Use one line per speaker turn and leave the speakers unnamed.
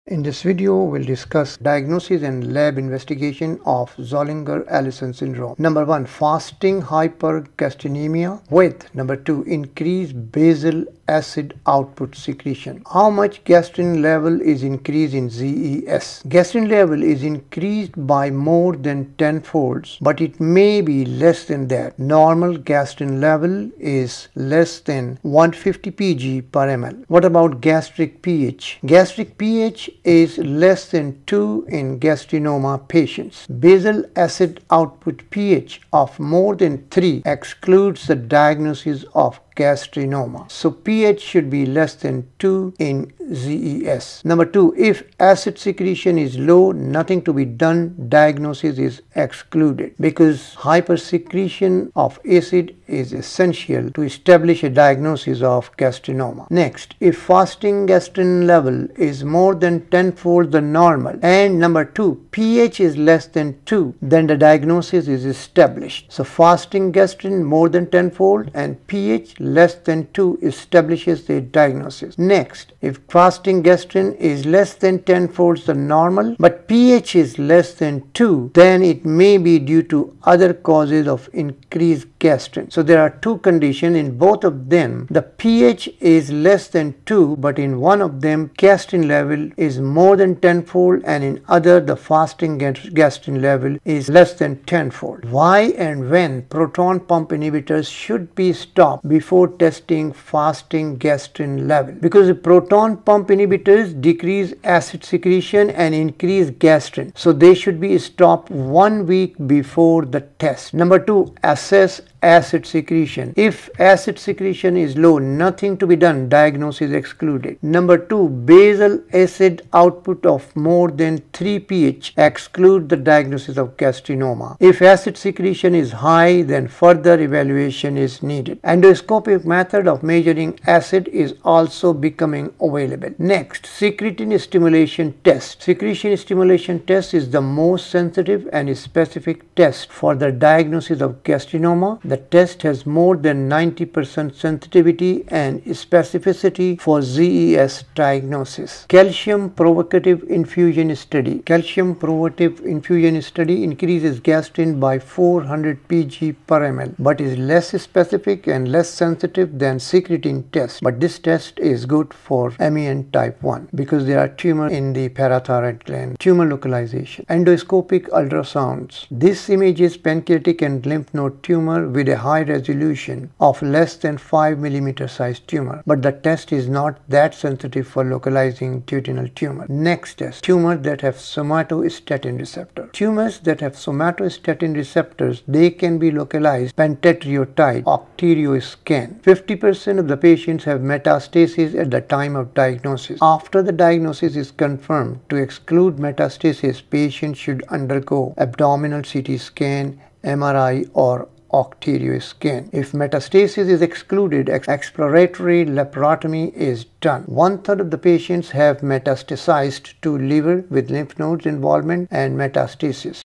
In this video, we'll discuss diagnosis and lab investigation of Zollinger Ellison syndrome. Number 1, fasting hypergastrinemia with number 2, increased basal acid output secretion. How much gastrin level is increased in ZES? Gastrin level is increased by more than 10 folds, but it may be less than that. Normal gastrin level is less than 150 pg per ml. What about gastric pH? Gastric pH is less than 2 in gastrinoma patients. Basal acid output pH of more than 3 excludes the diagnosis of gastrinoma. So pH should be less than 2 in ZES. Number 2, if acid secretion is low, nothing to be done, diagnosis is excluded because hypersecretion of acid is essential to establish a diagnosis of gastrinoma. Next, if fasting gastrin level is more than 10-fold the normal and number 2, pH is less than 2, then the diagnosis is established. So fasting gastrin more than 10-fold and pH less than 2 establishes the diagnosis. Next, if fasting gastrin is less than 10 folds the normal but pH is less than 2, then it may be due to other causes of increased gastrin. So there are two conditions. In both of them the pH is less than 2, but in one of them gastrin level is more than 10-fold and in other the fasting gastrin level is less than 10-fold. Why and when proton pump inhibitors should be stopped before testing fasting gastrin level? Because the proton pump inhibitors decrease acid secretion and increase gastrin, so they should be stopped 1 week before the test. Number 2, assess acid secretion. If acid secretion is low, nothing to be done, diagnosis excluded. Number 2, basal acid output of more than 3 pH exclude the diagnosis of gastrinoma. If acid secretion is high, then further evaluation is needed. Endoscopic method of measuring acid is also becoming available. Next, secretin stimulation test. Secretion stimulation test is the most sensitive and specific test for the diagnosis of gastrinoma. The test has more than 90% sensitivity and specificity for ZES diagnosis. Calcium provocative infusion study. Calcium provocative infusion study increases gastrin by 400 pg per ml but is less specific and less sensitive than secretin test. But this test is good for MEN type 1 because there are tumor in the parathyroid gland. Tumor localization. Endoscopic ultrasounds. This images pancreatic and lymph node tumor with a high resolution of less than 5 mm size tumor, but the test is not that sensitive for localizing duodenal tumor. Next test, tumor that have somatostatin receptor. Tumors that have somatostatin receptors, they can be localized pentatriotide octerioscan. 50% of the patients have metastasis at the time of diagnosis. After the diagnosis is confirmed, to exclude metastasis, patients should undergo abdominal CT scan, MRI or octerioscan. If metastasis is excluded, exploratory laparotomy is done. 1/3 of the patients have metastasized to liver with lymph nodes involvement and metastasis.